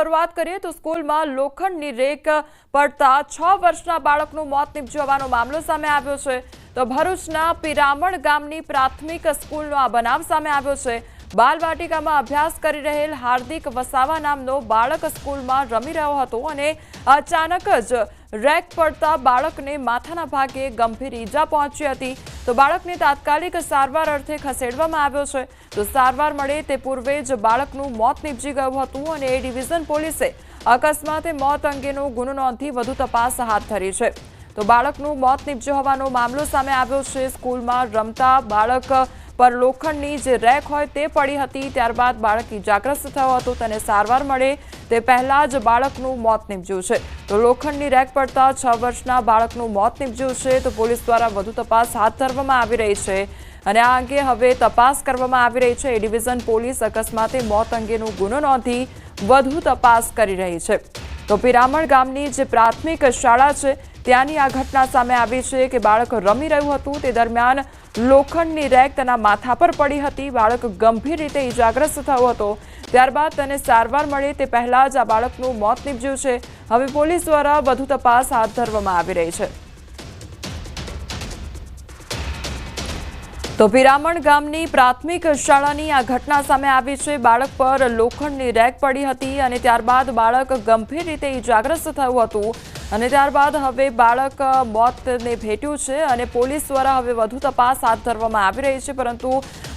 શરૂઆત કરીએ તો સ્કૂલમાં લોખંડની રેક પડતા 6 વર્ષના બાળકનું મોત નીપજ્યું હોવાનો મામલો સામે આવ્યો છે। તો ભરૂચના પિરામણ ગામની પ્રાથમિક સ્કૂલનો આ બનાવ સામે આવ્યો છે। બાલવાટિકામાં અભ્યાસ કરી રહેલ હાર્દિક વસાવા નામનો બાળક સ્કૂલમાં રમી રહ્યો હતો અને અચાનક જ રેક પડતા બાળકને માથાના ભાગે ગંભીર ઈજા પહોંચી હતી। તો બાળકને તાત્કાલિક સારવાર અર્થે ખસેડવામાં આવ્યો છે। તો સારવાર મળે તે પૂર્વે જ બાળકનું મોત નીપજી ગયું હતું અને એ ડિવિઝન પોલીસે અકસ્માતે મોત અંગેનો ગુનો નોંધી વધુ તપાસ હાથ ધરી છે। તો બાળકનું મોત નીપજ્યું હોવાનો મામલો સામે આવ્યો છે। સ્કૂલમાં રમતા બાળક પર લોખંડની જે રેક હોય તે પડી હતી, ત્યારબાદ બાળક ઇજાગ્રસ્ત થયો હતો। તેને સારવાર મળે તે પહેલા જ બાળકનું મોત નીપજ્યું છે। તો લોખંડની રેક પડતા 6 વર્ષના બાળકનું મોત નીપજ્યું છે। તો પોલીસ દ્વારા વધુ તપાસ હાથ ધરવામાં આવી રહી છે અને આ અંગે હવે તપાસ કરવામાં આવી રહી છે। એ ડિવિઝન પોલીસ અકસ્માતે મોત અંગેનો ગુનો નોંધી વધુ તપાસ કરી રહી છે। તો પિરામણ ગામની જે પ્રાથમિક શાળા છે ત્યાંની આ ઘટના સામે આવી છે કે બાળક રમી રહ્યું હતું તે દરમિયાન લોખંડની રેક તેના માથા પર પડી હતી। બાળક ગંભીર રીતે ઇજાગ્રસ્ત થયો હતો, ત્યારબાદ તેને સારવાર મળે તે પહેલા જ આ બાળકનું મોત નીપજ્યું છે। હવે પોલીસ દ્વારા વધુ તપાસ હાથ ધરવામાં આવી રહી છે। તો પિરામણ ગામની પ્રાથમિક શાળાની આ ઘટના સામે આવી છે। બાળક પર લોખંડની રેક પડી હતી અને ત્યારબાદ બાળક ગંભીર રીતે ઇજાગ્રસ્ત થયું હતું અને ત્યારબાદ હવે બાળક મોતને ભેટ્યું છે અને પોલીસ દ્વારા હવે વધુ તપાસ હાથ ધરવામાં આવી રહી છે। પરંતુ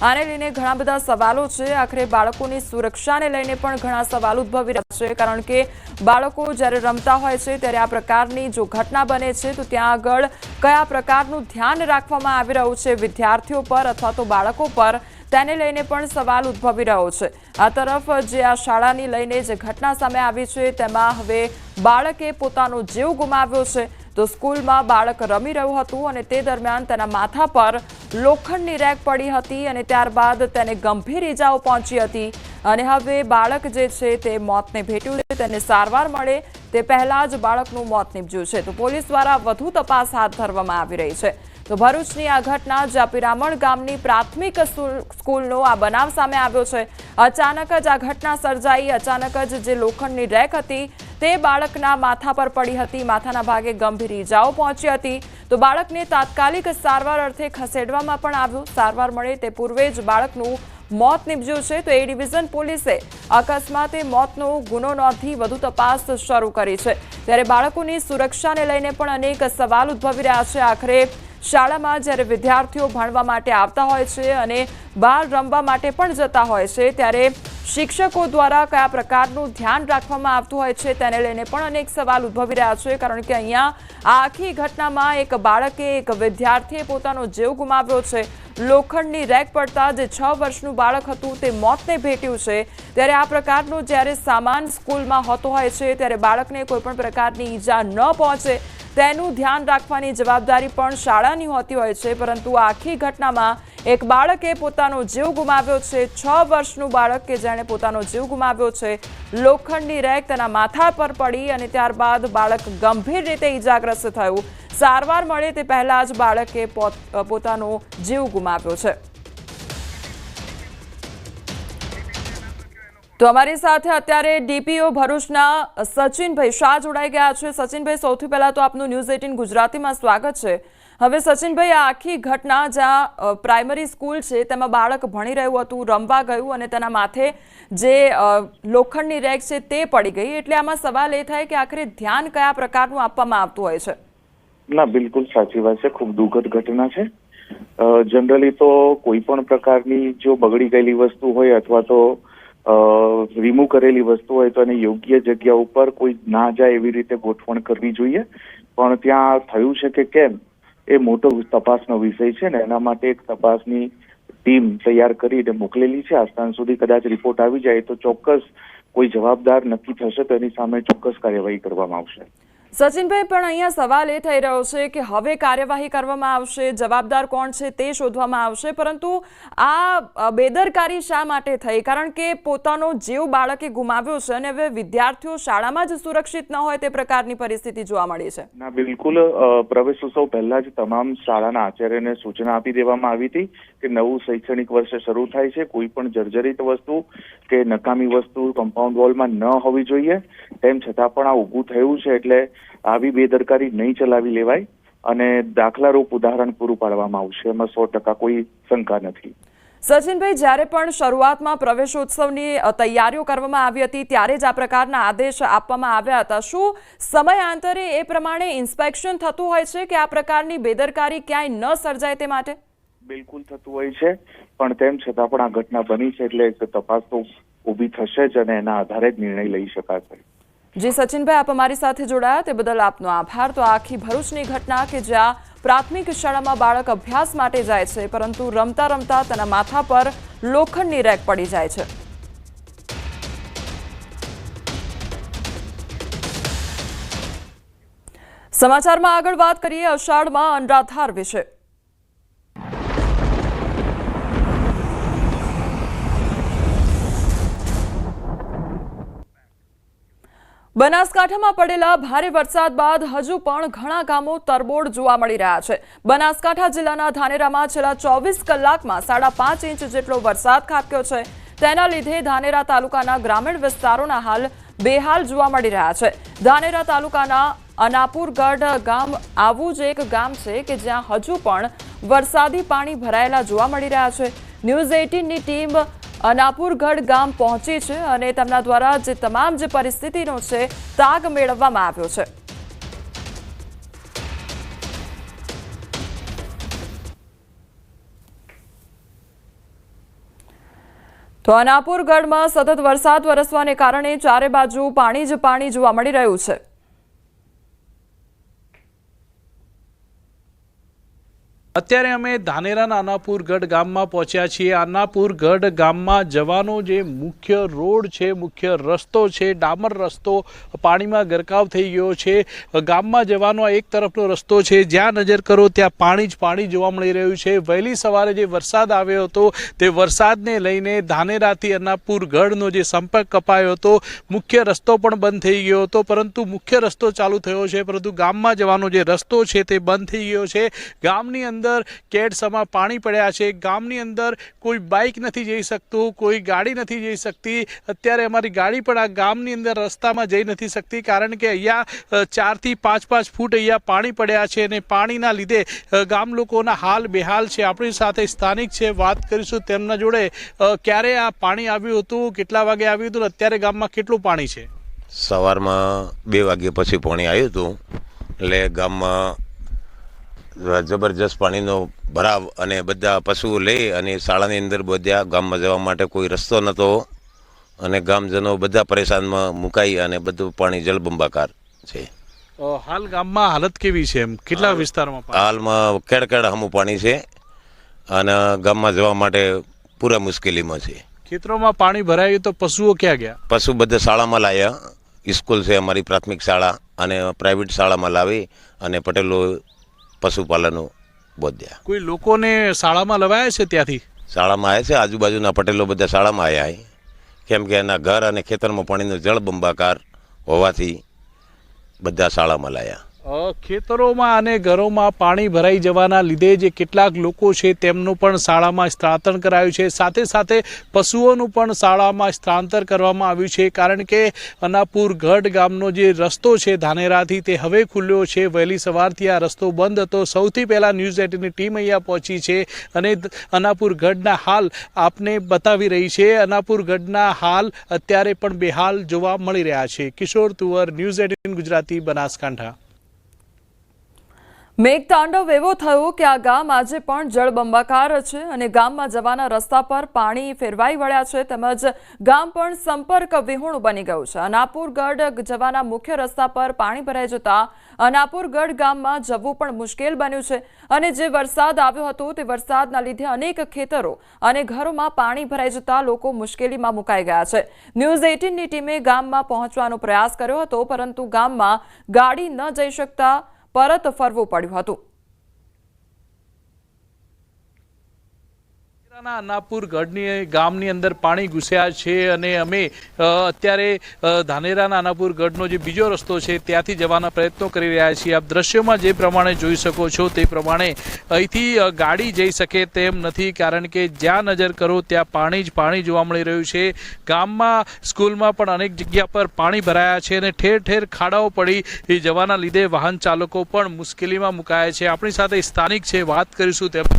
આને લઈને ઘણા બધા સવાલો છે। આખરે બાળકોની સુરક્ષાને લઈને પણ ઘણા સવાલ ઉદ્ભવી રહ્યા છે, કારણ કે બાળકો જ્યારે રમતા હોય છે ત્યારે આ પ્રકારની જો ઘટના બને છે તો ત્યાં આગળ કયા પ્રકારનું ધ્યાન રાખવામાં આવી રહ્યું છે વિદ્યાર્થીઓ પર અથવા તો બાળકો પર, તેને લઈને પણ સવાલ ઉદ્ભવી રહ્યો છે। આ તરફ જે આ શાળાની લઈને જે ઘટના સામે આવી છે તેમાં હવે બાળકે પોતાનો જીવ ગુમાવ્યો છે। તો સ્કૂલમાં બાળક રમી રહ્યું હતું અને તે દરમિયાન તેના માથા પર લોખંડની રેક પડી હતી અને ત્યારબાદ તેને ગંભીર ઈજાઓ પહોંચી હતી અને હવે બાળક જે છે તે મોતને ભેટ્યું છે। તેને સારવાર મળે તે પહેલા જ બાળકનું મોત નીપજ્યું છે। તો પોલીસ દ્વારા વધુ તપાસ હાથ ધરવામાં આવી રહી છે। તો ભરૂચની આ ઘટના જ્યાં પિરામણ ગામની પ્રાથમિક સ્કૂલનો આ બનાવ સામે આવ્યો છે, અચાનક જ આ ઘટના સર્જાઈ। અચાનક જ જે લોખંડની રેક હતી તે બાળકના માથા પર પડી હતી, માથાના ભાગે ગંભીર ઈજાઓ પહોંચી હતી। તો બાળકને તાત્કાલિક સારવાર અર્થે ખસેડવામાં પણ આવ્યું। સારવાર મળે તે પૂર્વે જ બાળકનું મોત નીપજ્યું છે। તો એ ડિવિઝન પોલીસે અકસ્માતે મોતનો ગુનો નોંધી વધુ તપાસ શરૂ કરી છે। ત્યારે બાળકોની સુરક્ષાને લઈને પણ અનેક સવાલ ઉદ્ભવી રહ્યા છે। આખરે શાળામાં જ્યારે વિદ્યાર્થીઓ ભણવા માટે આવતા હોય છે અને બહાર રમવા માટે પણ જતા હોય છે ત્યારે શિક્ષકો દ્વારા કયા પ્રકારનું ધ્યાન રાખવામાં આવતું હોય છે તેને લઈને પણ અનેક સવાલ ઉદ્ભવી રહ્યા છે, કારણ કે અહીંયા આ આખી ઘટનામાં એક બાળકે, એક વિદ્યાર્થીએ પોતાનો જીવ ગુમાવ્યો છે। લોખંડની રેક પડતા જે 6 વર્ષનું બાળક હતું તે મોતને ભેટ્યું છે। ત્યારે આ પ્રકારનો જ્યારે સામાન સ્કૂલમાં હોતો હોય છે ત્યારે બાળકને કોઈ પણ પ્રકારની ઈજા ન પહોંચે તેનું ધ્યાન રાખવાની જવાબદારી પણ શાળાની હોતી હોય છે। પરંતુ આ આખી ઘટનામાં એક બાળકે પોતાનો જીવ ગુમાવ્યો છે। 6 વર્ષનું બાળક કે જેણે પોતાનો જીવ ગુમાવ્યો છે। લોખંડની રેક તેના માથા પર પડી અને ત્યારબાદ બાળક ગંભીર રીતે ઇજાગ્રસ્ત થયું। સારવાર મળે તે પહેલા જ બાળકે પોતાનો જીવ ગુમાવ્યો છે। તો અમારી સાથે અત્યારે ડીપીઓ ભરૂચના સચિનભાઈ શાહ જોડાઈ ગયા છે। સચિનભાઈ, સૌથી પહેલા તો આપનું ન્યૂઝ 18 ગુજરાતીમાં સ્વાગત છે। હવે સચિનભાઈ, આ આખી ઘટના જ્યાં પ્રાઇમરી સ્કૂલ છે તેમાં બાળક ભણી રહ્યું હતું, રમવા ગયું અને તેના માથે જે લોખંડની રેક છે તે પડી ગઈ, એટલે આમાં સવાલ એ થાય કે આખરે ધ્યાન કયા પ્રકારનું આપવામાં આવતું હોય છે? ના, બિલકુલ સાચી વાત છે। ખૂબ દુઃખદ ઘટના છે। જનરલી તો કોઈ પણ પ્રકારની જો બગડી ગયેલી વસ્તુ હોય અથવા તો રિમૂવ કરેલી વસ્તુ હોય તો એને યોગ્ય જગ્યા ઉપર કોઈ ના જાય એવી રીતે ગોઠવણ કરવી જોઈએ, પણ ત્યાં થયું છે કે કેમ એ મોટો તપાસનો વિષય છે ને એના માટે એક તપાસની ટીમ તૈયાર કરીને મોકલેલી છે। આજ સુધી કદાચ રિપોર્ટ આવી જાય તો ચોક્કસ કોઈ જવાબદાર નક્કી થશે તો એની સામે ચોક્કસ કાર્યવાહી કરવામાં આવશે। સચિનભાઈ, પણ અહીંયા સવાલ એ થઈ રહ્યો છે કે હવે કાર્યવાહી કરવામાં આવશે, જવાબદાર કોણ છે તે શોધવામાં આવશે, પરંતુ આ બેદરકારી શા માટે થઈ? કારણ કે પોતાનો જીવ બાળકે ગુમાવ્યો છે અને હવે વિદ્યાર્થીઓ શાળામાં જ સુરક્ષિત ન હોય તે પ્રકારની પરિસ્થિતિ જોવા મળી છે. ના, બિલકુલ. પ્રવેશોત્સવ પહેલા જ તમામ શાળાના આચાર્યને સૂચના આપી દેવામાં આવી હતી કે નવું શૈક્ષણિક વર્ષ શરૂ થાય છે, કોઈ પણ જર્જરિત વસ્તુ કે નકામી વસ્તુ કમ્પાઉન્ડ વોલમાં ન હોવી જોઈએ. તેમ છતાં પણ આ ઊભું થયું છે, એટલે આવી બેદરકારી નહીં ચલાવી લેવાય અને દાખલારૂપ ઉદાહરણ પૂરું પાડવામાં આવશે, એમાં 100% કોઈ શંકા નથી. સચિનભાઈ, જ્યારે પણ શરૂઆતમાં પ્રવેશોત્સવની તૈયારીઓ કરવામાં આવી હતી ત્યારે જ આ પ્રકારના આદેશ આપવામાં આવ્યા હતા. શું સમયાંતરે એ પ્રમાણે ઇન્સ્પેક્શન થતું હોય છે કે આ પ્રકારની બેદરકારી ક્યાંય ન સર્જાય તે માટે? બિલકુલ થતું હોય છે, પણ તેમ છતાં પણ આ ઘટના બની છે એટલે તપાસ તો ઊભી થશે જ અને એના આધારે જ નિર્ણય લઈ શકાશે. જી સચિનભાઈ, આપ અમારી સાથે જોડાયા તે બદલ આપનો આભાર. તો આખી ભરૂચની ઘટના કે જ્યાં પ્રાથમિક શાળામાં બાળક અભ્યાસ માટે જાય છે, પરંતુ રમતા રમતા તેના માથા પર લોખંડની રેક પડી જાય છે. સમાચારમાં આગળ વાત કરીએ અષાઢમાં અનરાધાર વિશે. બનાસકાંઠામાં પડેલા ભારે વરસાદ બાદ હજુ પણ ઘણા ગામો તરબોળ જોવા મળી રહ્યા છે. બનાસકાંઠા જિલ્લાના ધાનેરામાં છેલ્લા 24 કલાકમાં 5.5 ઇંચ જેટલો વરસાદ ખાબક્યો છે. તેના લીધે ધાનેરા તાલુકાના ગ્રામીણ વિસ્તારોના હાલ બેહાલ જોવા મળી રહ્યા છે. ધાનેરા તાલુકાના અનાપુરગઢ ગામ આવું જ એક ગામ છે કે જ્યાં હજુ પણ વરસાદી પાણી ભરાયેલા જોવા મળી રહ્યા છે. ન્યૂઝ 18ની ટીમ અનાપુરગઢ ગામ પહોંચી છે અને તેમના દ્વારા જે તમામ જે પરિસ્થિતિનો છે તાગ મેળવવામાં આવ્યો છે. તો અનાપુરગઢમાં સતત વરસાદ વરસવાને કારણે ચારે બાજુ પાણી જ પાણી જોવા મળી રહ્યું છે. અત્યારે અમે ધાનેરાના અનાપુરગઢ ગામમાં પહોંચ્યા છીએ. અનાપુરગઢ ગામમાં જવાનો જે મુખ્ય રોડ છે, મુખ્ય રસ્તો છે, ડામર રસ્તો પાણીમાં ગરકાવ થઈ ગયો છે. ગામમાં જવાનો એક તરફનો રસ્તો છે, જ્યાં નજર કરો ત્યાં પાણી જ પાણી જોવા મળી રહ્યું છે. વહેલી સવારે જે વરસાદ આવ્યો હતો તે વરસાદને લઈને ધાનેરાથી અનાપુરગઢનો જે સંપર્ક કપાયો હતો, મુખ્ય રસ્તો પણ બંધ થઈ ગયો હતો. પરંતુ મુખ્ય રસ્તો ચાલુ થયો છે, પરંતુ ગામમાં જવાનો જે રસ્તો છે તે બંધ થઈ ગયો છે. ગામની અંદર કેડસમાં પાણી પડ્યા છે. ગામની અંદર કોઈ બાઇક નથી જઈ શકતું, કોઈ ગાડી નથી જઈ શકતી. અત્યારે અમારી ગાડી પણ આ ગામની અંદર રસ્તામાં જઈ નથી શકતી, કારણ કે અહીંયા 4 થી 5 ફૂટ અહીંયા પાણી પડ્યા છે અને પાણીના લીધે ગામ લોકોના હાલ બેહાલ છે. આપણી સાથે સ્થાનિક છે, વાત કરીશું તેમના જોડે. ક્યારે આ પાણી આવ્યું હતું, કેટલા વાગે આવ્યું હતું, અત્યારે ગામમાં કેટલું પાણી છે? સવારમાં 2 વાગ્યા પછી પાણી આવ્યું હતું, એટલે ગામમાં જબરજસ્ત પાણીનો ભરાવ અને બધા પશુઓ લઈ અને શાળાની અંદર બધા ગામમાં જવા માટે કોઈ રસ્તો નહોતો અને ગામજનો બધા પરેશાનમાં મુકાઈ અને બધું પાણી જળબંબાકાર છે. હાલ ગામમાં હાલત કેવી છે? એમ કેટલા વિસ્તારમાં હાલમાં કેડ હમું પાણી છે અને ગામમાં જવા માટે પૂરા મુશ્કેલીમાં છે. ખેતરોમાં પાણી ભરાયું તો પશુઓ ક્યાં ગયા? પશુ બધા શાળામાં લાવ્યા. સ્કૂલ છે અમારી પ્રાથમિક શાળા અને પ્રાઇવેટ શાળામાં લાવી અને પટેલો પશુપાલનો બોધ્યા. કોઈ લોકોને શાળામાં લવાયા છે? ત્યાંથી શાળામાં આવ્યા છે, આજુબાજુના પટેલો બધા શાળામાં આવ્યા, કેમ કે એના ઘર અને ખેતરમાં પાણીનો જળબંબાકાર હોવાથી બધા શાળામાં લાયા. ખેતરોમાં અને ઘરોમાં પાણી ભરાઈ જવાના લીધે જે કેટલાક લોકો છે તેમનું પણ શાળામાં સ્થળાંતર કરાયું છે. સાથે સાથે પશુઓનું પણ શાળામાં સ્થળાંતર કરવામાં આવ્યું છે, કારણ કે અનાપુરગઢ ગામનો જે રસ્તો છે ધાનેરાથી તે હવે ખુલ્યો છે. વહેલી સવારથી આ રસ્તો બંધ હતો. સૌથી પહેલાં ન્યૂઝ 18ની ટીમ અહીંયા પહોંચી છે અને અનાપુરગઢના હાલ આપને બતાવી રહી છે. અનાપુરગઢના હાલ અત્યારે પણ બેહાલ જોવા મળી રહ્યા છે. કિશોર તુવર, ન્યૂઝ 18 ગુજરાતી, બનાસકાંઠા. મેઘતાંડવ એવો થયો કે આ ગામ આજે પણ જળબંબાકાર છે અને ગામમાં જવાના રસ્તા પર પાણી ફેરવાઈ વળ્યા છે તેમજ ગામ પણ સંપર્ક વિહોણું બની ગયું છે। અનાપુરગઢ જવાના મુખ્ય રસ્તા પર પાણી ભરાઈ જતા અનાપુરગઢ ગામમાં જવું પણ મુશ્કેલ બન્યું છે અને જે વરસાદ આવ્યો હતો તે વરસાદના લીધે અનેક ખેતરો અને ઘરોમાં પાણી ભરાઈ જતા લોકો મુશ્કેલીમાં મુકાઈ ગયા છે। ન્યૂઝ 18ની ટીમે ગામમાં પહોંચવાનો પ્રયાસ કર્યો હતો પરંતુ ગામમાં ગાડી ન જઈ શકતા પરત ફરવું પડ્યું હતું। અનાપુરગઢની ગામની અંદર પાણી ઘૂસ્યા છે અને અમે અત્યારે ધાનેરાના અનાપુરગઢનો જે બીજો રસ્તો છે ત્યાંથી જવાના પ્રયત્નો કરી રહ્યા છીએ। આપ દ્રશ્યોમાં જે પ્રમાણે જોઈ શકો છો તે પ્રમાણે અહીંથી ગાડી જઈ શકે તેમ નથી કારણ કે જ્યાં નજર કરો ત્યાં પાણી જ પાણી જોવા મળી રહ્યું છે। ગામમાં સ્કૂલમાં પણ અનેક જગ્યા પર પાણી ભરાયા છે અને ઠેર ઠેર ખાડાઓ પડી જવાના લીધે વાહન ચાલકો પણ મુશ્કેલીમાં મુકાયા છે। આપણી સાથે સ્થાનિક છે, વાત કરીશું તેમ।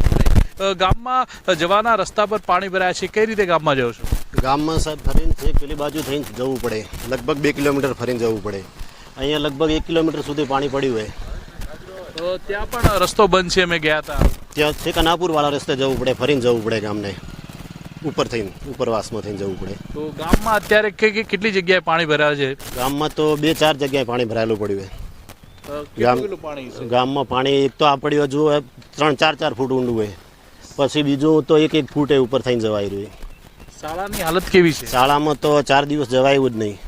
ગામમાં જવાના રસ્તા પર પાણી ભરાયા છે, કઈ રીતે ગામમાં જાઓ છો? ગામમાં સાહેબ ફરીને છે પેલી બાજુ થઈને જવું પડે, લગભગ 2 કિલોમીટર ફરીને જવું પડે। અહીંયા લગભગ 1 કિલોમીટર સુધી પાણી પડ્યું હોય। ત્યાં પણ રસ્તો બંધ છે, અમે ગયા હતા ત્યાં છે કનાપુરવાળા રસ્તે જવું પડે, ફરીને જવું પડે ગામને, ઉપર થઈને ઉપરવાસમાં થઈને જવું પડે। તો ગામમાં અત્યારે કેટલી જગ્યાએ પાણી ભરાયા છે? ગામમાં તો 2-4 જગ્યાએ પાણી ભરાયેલું પડ્યું હોય। ગામમાં પાણી એક તો આ પડ્યું હજુ 3-4 ફૂટ ઊંડું હોય, પછી બીજું તો 1 ફૂટે ઉપર થઈને જવાય રહ્યું। શાળાની હાલત કેવી છે? શાળામાં તો 4 દિવસ જવાયું જ નહીં।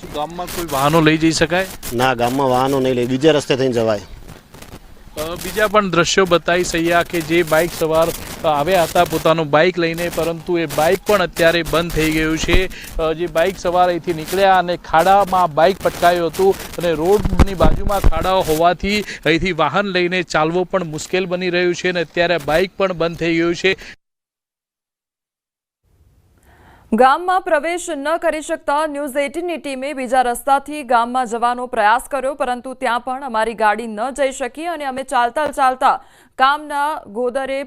શું ગામમાં કોઈ વાહનો લઈ જઈ શકાય? ના, ગામમાં વાહનો નહીં લઈ, બીજા રસ્તે થઈને જવાય। બીજા પણ દ્રશ્યો બતાવી સૈયા કે જે બાઇક સવાર આવ્યા હતા પોતાનું બાઇક લઈને, પરંતુ એ બાઇક પણ અત્યારે બંધ થઈ ગયું છે। જે બાઇક સવાર અહીંથી નીકળ્યા અને ખાડામાં બાઇક પટકાયું હતું અને રોડની બાજુમાં ખાડાઓ હોવાથી અહીંથી વાહન લઈને ચાલવો પણ મુશ્કેલ બની રહ્યું છે અને અત્યારે બાઇક પણ બંધ થઈ ગયું છે। ગામમાં પ્રવેશ ન કરી શકતા ન્યૂઝ 18ની ટીમે બીજા રસ્તાથી ગામમાં જવાનો પ્રયાસ કર્યો પરંતુ ત્યાં પણ અમારી ગાડી ન જઈ શકી અને અમે ચાલતા ગામના ગોદરે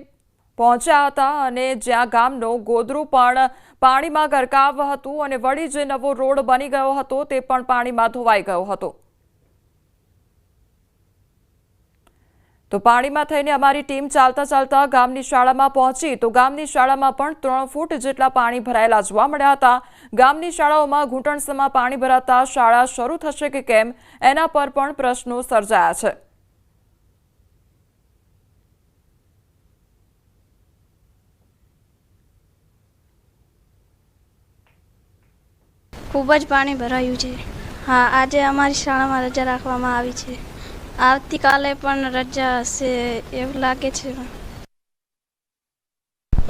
પહોંચ્યા હતા અને જ્યાં ગામનો ગોદરું પણ પાણીમાં ગરકાવ હતું અને વળી જે નવો રોડ બની ગયો હતો તે પણ પાણીમાં ધોવાઈ ગયો હતો। તો પાણીમાં થઈને અમારી ટીમ ચાલતા ગામની શાળામાં પહોંચી તો ગામની શાળામાં પણ 3 ફૂટ જેટલા પાણી ભરાયેલા જોવા મળ્યા હતા। ગામની શાળાઓમાં ઘૂંટણસમાં પાણી ભરાતા શાળા શરૂ થશે કે કેમ એના પર પણ પ્રશ્નો સર્જાયા છે। ખૂબ જ પાણી ભરાયું છે। હા, આજે અમારી શાળામાં રજા રાખવામાં આવી છે। આવતીકાલે પણ રજા હશે એવું લાગે છે।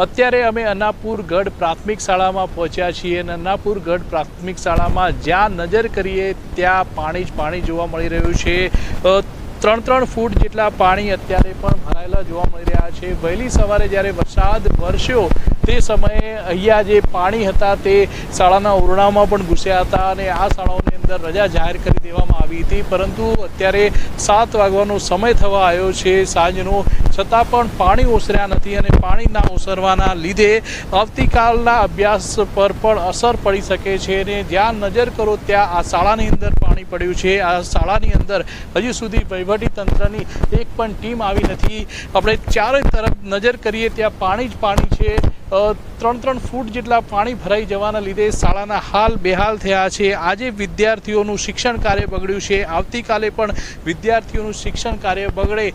અત્યારે અમે અનાપુરગઢ પ્રાથમિક શાળામાં પહોંચ્યા છીએ અને અનાપુરગઢ પ્રાથમિક શાળામાં જ્યાં નજર કરીએ ત્યાં પાણી જ પાણી જોવા મળી રહ્યું છે। 3 ફૂટ જેટલા પાણી અત્યારે પણ ભરાયેલા જોવા મળી રહ્યા છે। વહેલી સવારે જ્યારે વરસાદ વરસ્યો તે સમયે અહીંયા જે પાણી હતા તે શાળાના ઓરડામાં પણ ઘૂસ્યા હતા અને આ શાળાઓની અંદર રજા જાહેર કરી દેવામાં આવી હતી, પરંતુ અત્યારે 7 વાગવાનો સમય થવા આવ્યો છે સાંજનો, છતાં પણ પાણી ઓસર્યા નથી અને પાણી ના ઓસરવાના લીધે આવતીકાલના અભ્યાસ પર પણ અસર પડી શકે છે અને જ્યાં નજર કરો ત્યાં આ શાળાની અંદર પાણી પડ્યું છે। આ શાળાની અંદર હજી સુધી વહીવટી તંત્રની એક પણ ટીમ આવી નથી। આપણે ચારે તરફ નજર કરીએ ત્યાં પાણી જ પાણી છે। 3 ફૂટ જેટલા પાણી ભરાઈ જવાના લીધે શાળાના હાલ બેહાલ થયા છે। આજે વિદ્યાર્થીઓનું શિક્ષણ કાર્ય બગડ્યું છે, આવતીકાલે પણ વિદ્યાર્થીઓનું શિક્ષણ કાર્ય બગડે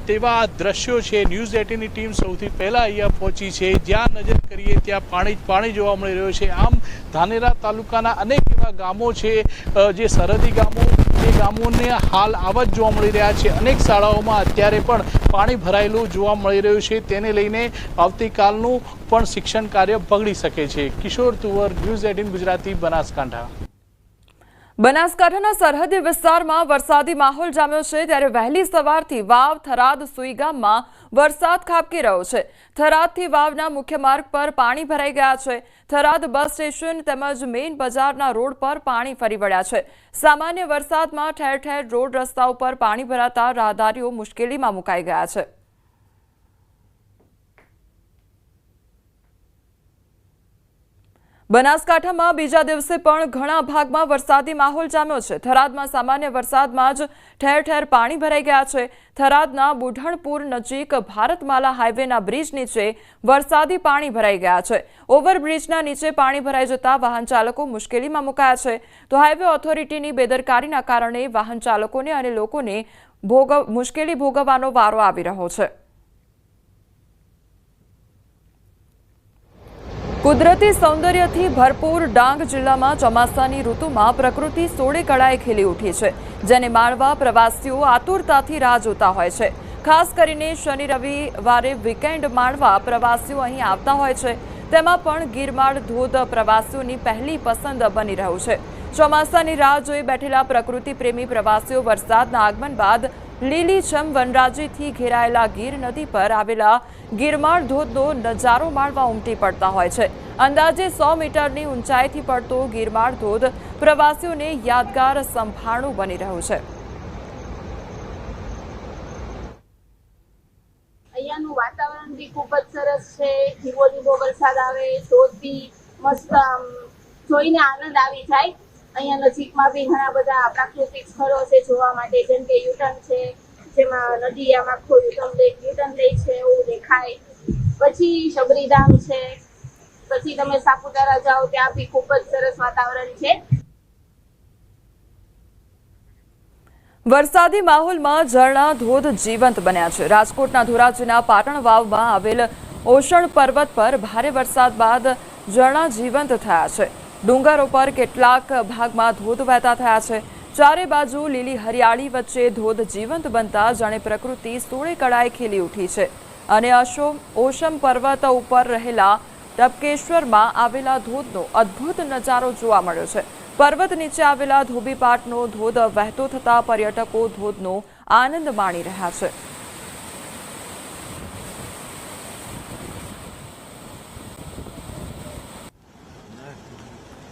તેવા દ્રશ્યો છે। ન્યૂઝ 18ની ટીમ સૌથી પહેલાં અહીંયા પહોંચી છે, જ્યાં નજર કરીએ ત્યાં પાણી જ પાણી જોવા મળી રહ્યું છે। આમ ધાનેરા તાલુકાના અનેક એવા ગામો છે જે સરહદી ગામો, એ ગામોને હાલ આવા જ જોવા મળી રહ્યા છે। અનેક શાળાઓમાં અત્યારે પણ પાણી ભરાયેલું જોવા મળી રહ્યું છે, તેને લઈને આવતીકાલનું પણ શિક્ષણ કાર્ય બગડી શકે છે। કિશોર તુવર, ન્યૂઝ 18 ગુજરાતી, બનાસકાંઠા। બનાસકાંઠાના સરહદી વિસ્તારમાં વરસાદી માહોલ જામ્યો છે ત્યારે વહેલી સવારથી વાવ, થરાદ, સુઈ ગામમાં વરસાદ ખાબકી રહ્યો છે। થરાદથી વાવના મુખ્ય માર્ગ પર પાણી ભરાઈ ગયા છે। થરાદ બસ સ્ટેશન તેમજ મેઇન બજારના રોડ પર પાણી ફરી વળ્યા છે। સામાન્ય વરસાદમાં ઠેર ઠેર રોડ રસ્તા ઉપર પાણી ભરાતા રાહદારીઓ મુશ્કેલીમાં મુકાઈ ગયા છે। બનાસકાંઠામાં બીજા દિવસે પણ ઘણા ભાગમાં વરસાદી માહોલ જામ્યો છે। થરાદમાં સામાન્ય વરસાદમાં જ ઠેર ઠેર પાણી ભરાઈ ગયા છે। થરાદના બુઢણપુર નજીક ભારતમાલા હાઈવેના બ્રિજ નીચે વરસાદી પાણી ભરાઈ ગયા છે। ઓવરબ્રિજના નીચે પાણી ભરાઈ જતા વાહન ચાલકો મુશ્કેલીમાં મુકાયા છે। તો હાઈવે ઓથોરિટીની બેદરકારીના કારણે વાહન ચાલકોને અને લોકોને મુશ્કેલી ભોગવવાનો વારો આવી રહ્યો છે। કુદરતી સૌંદર્યથી ભરપૂર ડાંગ જિલ્લામાં ચોમાસાની ઋતુમાં પ્રકૃતિ સોળે કળાએ ખીલી ઉઠી છે, જેને માણવા પ્રવાસીઓ આતુરતાથી રાહ જોતા હોય છે। ખાસ કરીને શનિ રવિવારે વીકેન્ડ માણવા પ્રવાસીઓ અહીં આવતા હોય છે। તેમાં પણ ગિરમાળ ધોધ પ્રવાસીઓની પહેલી પસંદ બની રહ્યું છે। ચોમાસાની રાહ જોઈ બેઠેલા પ્રકૃતિ પ્રેમી પ્રવાસીઓ વરસાદના આગમન બાદ લીલીછમ વનરાજીથી ઘેરાયેલા ગીર નદી પર આવેલા ગિરમાળ ધોધનો નજારો માણવા ઉમટી પડતા હોય છે। અંદાજે 100 મીટરની ઊંચાઈથી પડતો ગિરમાળ ધોધ પ્રવાસીઓને યાદગાર સંભાળણું બની રહ્યું છે। અહીંયાનું વાતાવરણ બી ખૂબ જ સરસ છે। ધીમો ધીમો વરસાદ આવે, ધોધ બી મસ્ત જોઈને આનંદ આવી જાય। અહીંયા નજીકમાં બી ઘણા બધા પ્રાકૃતિક સ્થળો છે જોવા માટે, જેમ કે યુટર્ન છે, જેમાં નદી આમ આખો યુટર્ન લે છે એવું દેખાય। પછી શબરીધામ છે, પછી તમે સાપુતારા જાઓ ત્યાં બી ખૂબ જ સરસ વાતાવરણ છે। વરસાદી માહોલમાં ઝરણા ધોધ જીવંત બન્યા છે। રાજકોટના ધોરાજીના પાટણ વાવમાં આવેલ ઓશણ પર્વત પર ભારે વરસાદ બાદ ઝરણા જીવંત થયા છે। ડુંગરો પર કેટલાક ભાગમાં ધોધ વહેતા થયા છે। ચારે બાજુ લીલી હરિયાળી વચ્ચે ધોધ જીવંત બનતા જાણે પ્રકૃતિ સોળે કળાએ ખીલી ઉઠી છે। અને ઓશમ પર્વત ઉપર રહેલા ટપકેશ્વરમાં આવેલા ધોધનો અદ્ભુત નજારો જોવા મળ્યો છે। પર્વત નીચે આવેલા ધોબીપાટનો ધોધ વહેતો થતા પર્યટકો ધોધનો આનંદ માણી રહ્યા છે।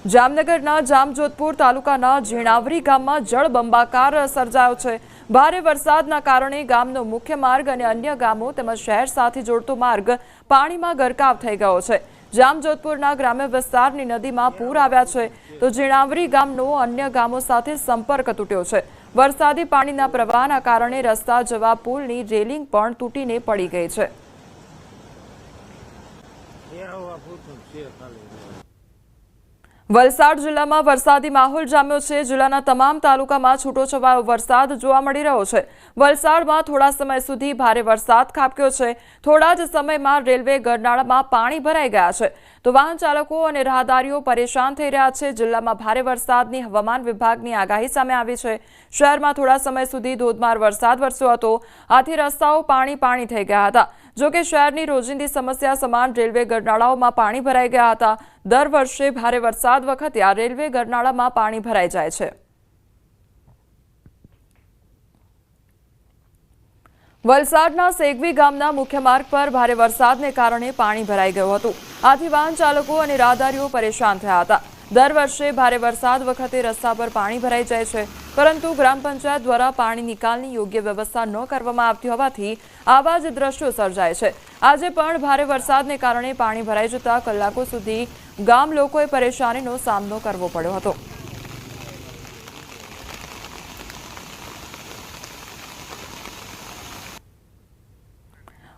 જામનગરના જામજોધપુર તાલુકાના ઝીણાવરી ગામમાં જળબંબાકાર સર્જાયો છે। ભારે વરસાદના કારણે ગામનો મુખ્ય માર્ગ અને અન્ય ગામો તેમજ શહેર સાથે જોડતો માર્ગ પાણીમાં ગરકાવ થઈ ગયો છે। જામજોધપુરના ગ્રામ્ય વિસ્તારની નદીમાં પૂર આવ્યા છે, તો ઝીણાવરી ગામનો અન્ય ગામો સાથે સંપર્ક તૂટ્યો છે। વરસાદી પાણીના પ્રવાહના કારણે રસ્તા જવા પુલની રેલિંગ પણ તૂટીને પડી ગઈ છે। વલસાડ જિલ્લામાં વરસાદી માહોલ જામ્યો છે। જિલ્લાના તમામ તાલુકામાં છૂટોછવાયો વરસાદ જોવા મળી રહ્યો છે। વલસાડમાં થોડા સમય સુધી ભારે વરસાદ ખાબક્યો છે। થોડા જ સમયમાં રેલવે ગરનાળામાં પાણી ભરાઈ ગયા છે, તો વાહન ચાલકો અને રાહદારીઓ પરેશાન થઈ રહ્યા છે। જિલ્લામાં ભારે વરસાદની હવામાન વિભાગની આગાહી સામે આવી છે। શહેરમાં થોડા સમય સુધી ધોધમાર વરસાદ વરસ્યો હતો, આથી રસ્તાઓ પાણી થઈ ગયા હતા। જો કે શહેરની રોજિંદી સમસ્યા સમાન રેલવે ગરનાળાઓમાં પાણી ભરાઈ ગયા હતા। દર વર્ષે ભારે વરસાદ વખતે આ રેલવે ગરનાળામાં પાણી ભરાઈ જાય છે। વલસાડના સેગવી ગામના મુખ્ય માર્ગ પર ભારે વરસાદને કારણે પાણી ભરાઈ ગયું હતું, આથી વાહન ચાલકો અને રાહદારીઓ પરેશાન થયા હતા। દર વર્ષે ભારે વરસાદ વખતે રસ્તા પર પાણી ભરાઈ જાય છે, પરંતુ ગ્રામ પંચાયત દ્વારા પાણી નિકાલની યોગ્ય વ્યવસ્થા ન કરવામાં આવતી હોવાથી આવા જ દ્રશ્યો સર્જાય છે। આજે પણ ભારે વરસાદને કારણે પાણી ભરાઈ જતા કલાકો સુધી ગામ લોકોએ પરેશાનીનો સામનો કરવો પડ્યો હતો।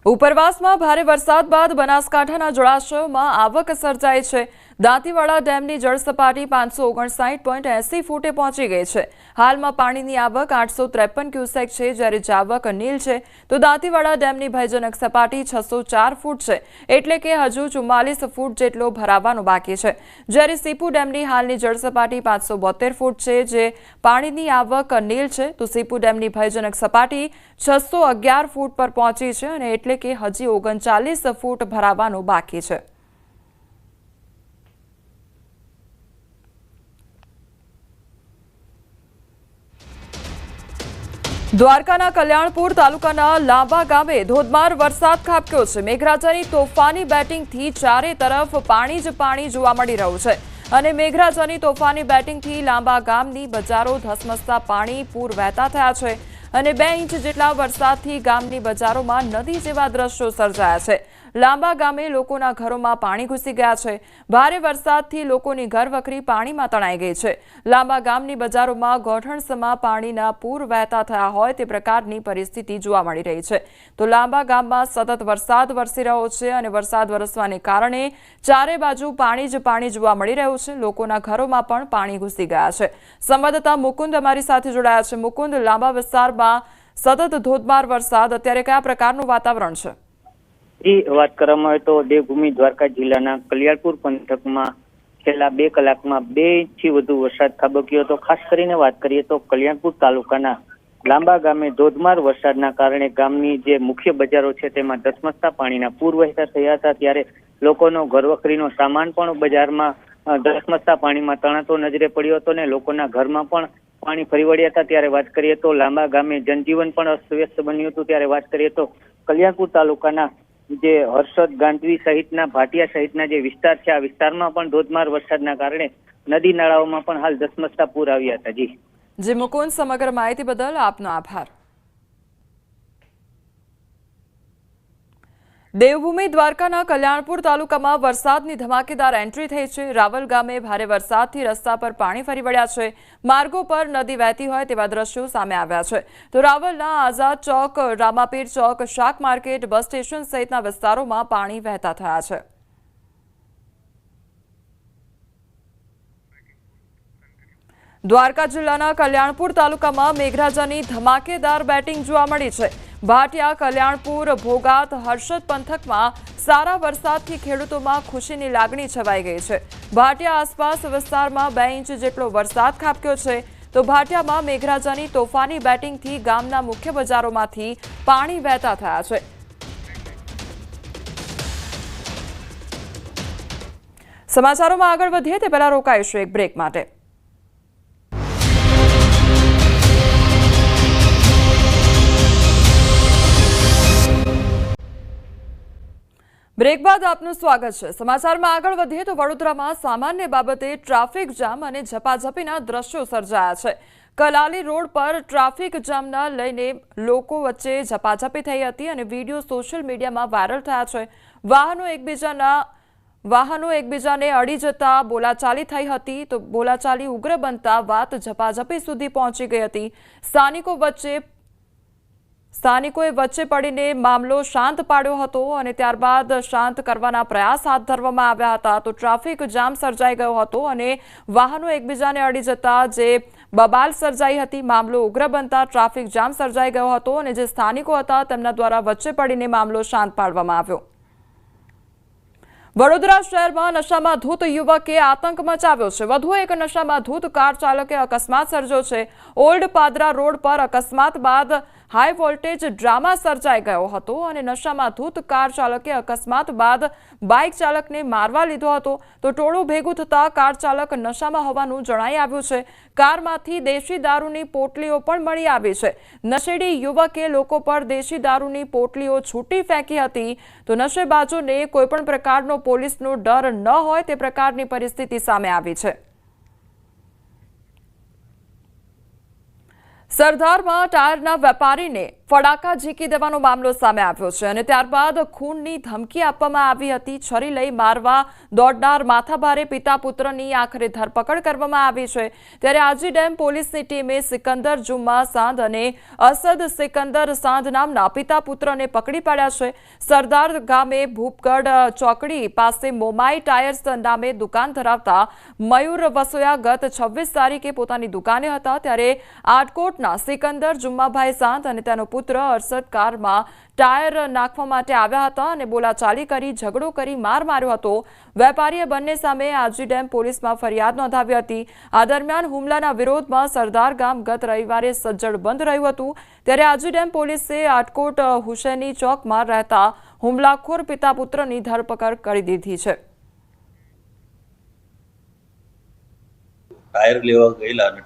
ઉપરવાસમાં ભારે વરસાદ બાદ બનાસકાંઠાના જળાશયોમાં આવક સર્જાઈ છે। દાંતીવાડા ડેમની જળસપાટી 559.80 ફૂટે પહોંચી ગઈ છે। હાલમાં પાણીની આવક 853 ક્યુસેક છે, જ્યારે જાવક નીલ છે, તો દાંતીવાડા ડેમની ભયજનક સપાટી 604 ફૂટ છે, એટલે કે હજુ 44 ફૂટ જેટલો ભરાવાનો બાકી છે। જ્યારે સીપુ ડેમની હાલની જળસપાટી 572 ફૂટ છે, જે પાણીની આવક નીલ છે, તો સીપુ ડેમની ભયજનક સપાટી 611 ફૂટ પર પહોંચી છે, અને એટલે કે હજી 39 ફૂટ ભરાવાનો બાકી છે। દ્વારકાના કલ્યાણપુર તાલુકાના લાંબા ગામે ધોધમાર વરસાદ ખાબક્યો છે। મેઘરાજાની તોફાની બેટિંગથી ચારે તરફ પાણી જ પાણી જોવા મળી રહ્યું છે, અને મેઘરાજાની તોફાની બેટિંગથી લાંબા ગામની બજારો ધસમસતા પાણી પૂર વહેતા થયા છે, અને 2 ઇંચ જેટલા વરસાદથી ગામની બજારોમાં નદી જેવા દ્રશ્યો સર્જાયા છે। લાંબા ગામે લોકોના ઘરોમાં પાણી ઘૂસી ગયા છે. ભારે વરસાદથી લોકોની ઘરવખરી પાણીમાં તણાઈ ગઈ છે. લાંબા ગામની બજારોમાં ગોઠણસમાં પાણીના પૂર વહેતા થયા હોય તે પ્રકારની પરિસ્થિતિ જોવા મળી રહી છે. તો લાંબા ગામમાં સતત વરસાદ વરસી રહ્યો છે અને વરસાદ વરસવાને કારણે ચારે બાજુ પાણી જ પાણી જોવા મળી રહ્યું છે. લોકોના ઘરોમાં પણ પાણી ઘૂસી ગયા છે. સંવાદદાતા મુકુંદ અમારી સાથે જોડાયા છે. મુકુંદ, લાંબા વિસ્તારમાં સતત ધોધમાર વરસાદ, અત્યારે કયા પ્રકારનું વાતાવરણ છે? વાત કરવામાં આવે તો દેવભૂમિ દ્વારકા જિલ્લાના કલ્યાણપુર પંથકમાં છેલ્લા 2 કલાકમાં 2 ઇંચથી વધુ વરસાદ ખાબક્યો હતો. ખાસ કરીને વાત કરીએ તો કલ્યાણપુર તાલુકાના લાંબા ગામે ધોધમાર વરસાદના કારણે ગામની જે મુખ્ય બજારો છે તેમાં ધસમસતા પાણીના પૂર વહેતા થયા હતા. ત્યારે લોકોનો ઘરવખરીનો સામાન પણ બજારમાં ધસમસતા પાણીમાં તણાતો નજરે પડ્યો હતો ને લોકોના ઘરમાં પણ પાણી ફરી વળ્યા હતા. ત્યારે વાત કરીએ તો લાંબા ગામે જનજીવન પણ અસ્તવ્યસ્ત બન્યું હતું. ત્યારે વાત કરીએ તો કલ્યાણપુર તાલુકાના જે હર્ષદ, ગાંધવી સહિતના ભાટિયા સહિતના જે વિસ્તાર છે આ વિસ્તારમાં પણ ધોધમાર વરસાદના કારણે નદી નાળાઓમાં પણ હાલ ધસમસતા પૂર આવ્યા હતા. જી મુકુંદ, સમગ્ર માહિતી બદલ આપનો આભાર. દેવભૂમિ દ્વારકાના કલ્યાણપુર તાલુકામાં વરસાદની ધમાકેદાર એન્ટ્રી થઈ છે. રાવલ ગામે ભારે વરસાદથી રસ્તા પર પાણી ફરી વળ્યા છે. માર્ગો પર નદી વહેતી હોય તેવા દ્રશ્યો સામે આવ્યા છે. તો રાવલના આઝાદ ચોક, રામાપીર ચોક, શાક માર્કેટ, બસ સ્ટેશન સહિતના વિસ્તારોમાં પાણી વહેતા થયા છે. દ્વારકા જિલ્લાના કલ્યાણપુર તાલુકામાં મેઘરાજાની ધમાકેદાર બેટિંગ જોવા મળી છે. ભાટિયા, કલ્યાણપુર, ભોગાત, હર્ષદ પંથકમાં સારા વરસાદથી ખેડૂતોમાં ખુશીની લાગણી છવાઈ ગઈ છે. ભાટિયા આસપાસ વિસ્તારમાં 2 ઇંચ જેટલો વરસાદ ખાબક્યો છે. તો ભાટિયામાં મેઘરાજાની તોફાની બેટિંગથી ગામના મુખ્ય બજારોમાંથી પાણી વહેતા થયા છે. સમાચારોમાં આગળ વધીએ તે પહેલા રોકાઈશું એક બ્રેક માટે. બ્રેક બાદ આપનું સ્વાગત છે. સમાચારમાં આગળ વધીએ તો વડોદરામાં સામાન્ય બાબતે ટ્રાફિક જામ અને ઝપાઝપીના દ્રશ્યો સર્જાયા છે. કલાલી રોડ પર ટ્રાફિક જામના લઈને લોકો વચ્ચે ઝપાઝપી થઈ હતી અને વિડીયો સોશિયલ મીડિયામાં વાયરલ થયા છે. વાહનો એકબીજાને અડી જતા બોલાચાલી થઈ હતી. તો બોલાચાલી ઉગ્ર બનતા વાત ઝપાઝપી સુધી પહોંચી ગઈ હતી. સ્થાનિકોએ વચ્ચે પડીને મામલો શાંત પાડ્યો હતો અને ત્યારબાદ શાંત કરવાના પ્રયાસ હાથ ધરવામાં આવ્યા હતા. તો ટ્રાફિક જામ સર્જાઈ ગયો હતો અને વાહનો એકબીજાને અડી જતા જે બબાલ સર્જાઈ હતી. મામલો ઉગ્ર બનતા ટ્રાફિક જામ સર્જાઈ ગયો હતો અને જે સ્થાનિકો હતા તેમના દ્વારા વચ્ચે પડીને મામલો શાંત પાડવામાં આવ્યો. વડોદરા શહેરમાં નશામાં ધૂત યુવકે આતંક મચાવ્યો છે. વધુ એક નશામાં ધૂત કાર ચાલકે અકસ્માત સર્જ્યો છે. ઓલ્ડ પાદરા રોડ પર અકસ્માત બાદ હાઈ વોલ્ટેજ ડ્રામા સર્જાઈ ગયો હતો અને નશામાં ધૂત કાર ચાલકે અકસ્માત બાદ બાઇક ચાલકને મારવા લીધો હતો. તો ટોળું ભેગું થતા કાર ચાલક નશામાં હોવાનું જણાઈ આવ્યું છે. કારમાંથી દેશી દારૂની પોટલીઓ પણ મળી આવી છે. નશેડી યુવકે લોકો પર દેશી દારૂની પોટલીઓ છૂટી ફેંકી હતી. તો નશેબાજોને કોઈપણ પ્રકારનો પોલીસનો ડર ન હોય તે પ્રકારની પરિસ્થિતિ સામે આવી છે. સરદારમાં ટાયરના વેપારીને ફડાકા ઝીકી દેવાનો મામલો સામે આવ્યો છે અને ત્યારબાદ ખૂનની ધમકી આપવામાં આવી હતી. છરી લઈ મારવા દોડનાર માથાભારે પિતા પુત્રની આખરે ધરપકડ કરવામાં આવી છે. ત્યારે આજી ડેમ પોલીસની ટીમે સિકંદર જુમ્મા સાંધ અને અસદ સિકંદર સાંધ નામના પિતા પુત્રને પકડી પાડ્યા છે. સરદાર ગામે ભૂપગઢ ચોકડી પાસે મોમાઈ ટાયર્સ નામે દુકાન ધરાવતા મયુર વસોયા ગત 26 તારીખે પોતાની દુકાને હતા. ત્યારે આટકોટના સિકંદર જુમ્માભાઈ સાંધ અને તેનો પુત્ર અરસદ કારમાં ટાયર નાખવા માટે આવ્યા હતા અને બોલાચાલી કરી ઝઘડો કરી માર માર્યો હતો. વેપારીએ બંને સામે આજી ડેમ પોલીસમાં ફરિયાદ નોંધાવી હતી. આ દરમિયાન હુમલાના વિરોધમાં સરદાર ગામ ગત રવિવારે સજ્જડ બંધ રહ્યું હતું. ત્યારે આજી ડેમ પોલીસે આટકોટ હુસેની ચોકમાં રહેતા હુમલાખોર પિતા પુત્રની ધરપકડ કરી દીધી છે. ટાયર લેવા ગયેલા અને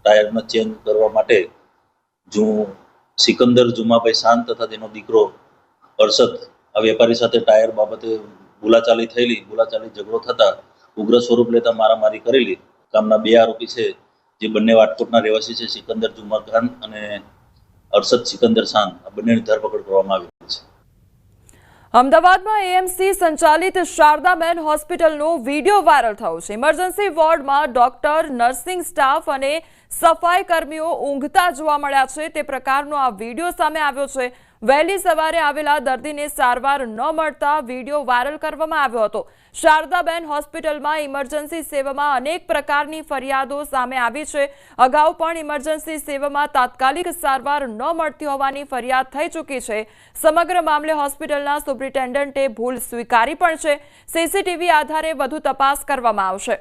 ટાયરનો ચેન્જ કરવા માટે સિકંદર જુમાભાઈ શાંત તથા તેનો દીકરો અરસદ આ વેપારી સાથે ટાયર બાબતે બોલાચાલી થયેલી. બોલાચાલી ઝઘડો થતા ઉગ્ર સ્વરૂપ લેતા મારામારી કરેલી. ગામના 2 આરોપી છે જે બંને વાટકોટના રહેવાસી છે, સિકંદર જુમ્મા ખાન અને અરસદ સિકંદર શાંત, આ બંનેની ધરપકડ કરવામાં આવી છે. અમદાવાદમાં એએમસી સંચાલિત શારદાબેન હોસ્પિટલનો વિડીયો વાયરલ થયો છે। ઇમરજન્સી વોર્ડમાં ડોક્ટર, નર્સિંગ સ્ટાફ અને સફાઈ કર્મીઓ ઊંઘતા જોવા મળ્યા છે। તે પ્રકારનો આ વિડીયો સામે આવ્યો છે। વહેલી સવારે આવેલા દર્દીને સારવાર ન મળતા વિડીયો વાયરલ કરવામાં આવ્યો હતો। શારદાબેન હોસ્પિટલમાં ઇમરજન્સી સેવામાં અનેક પ્રકારની ફરિયાદો સામે આવી છે। અગાઉ પણ ઇમરજન્સી સેવામાં તાત્કાલિક સારવાર ન મળતી હોવાની ફરિયાદ થઈ ચૂકી છે। સમગ્ર મામલે હોસ્પિટલના સુપ્રિન્ટેન્ડન્ટે ભૂલ સ્વીકારી પણ છે। સીસીટીવી આધારે વધુ તપાસ કરવામાં આવશે।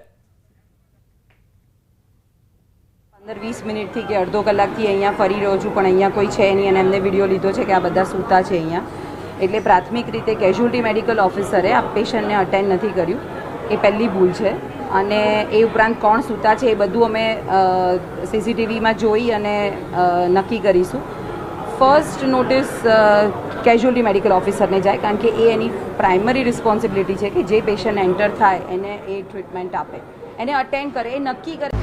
15-20 મિનિટથી કે અડધો કલાકથી અહીંયા ફરી રહ્યો છું, પણ અહીંયા કોઈ છે નહીં અને એમને વિડીયો લીધો છે કે આ બધા સૂતા છે અહીંયા। એટલે પ્રાથમિક રીતે કેઝ્યુઅલ્ટી મેડિકલ ઓફિસરે આ પેશન્ટને અટેન્ડ નથી કર્યું, એ પહેલી ભૂલ છે। અને એ ઉપરાંત કોણ સૂતા છે એ બધું અમે સીસીટીવીમાં જોઈ અને નક્કી કરીશું। ફર્સ્ટ નોટિસ કેઝ્યુઅલ્ટી મેડિકલ ઓફિસરને જાય, કારણ કે એ એની પ્રાઇમરી રિસ્પોન્સિબિલિટી છે કે જે પેશન્ટ એન્ટર થાય એને એ ટ્રીટમેન્ટ આપે, એને અટેન્ડ કરે, એ નક્કી કરે।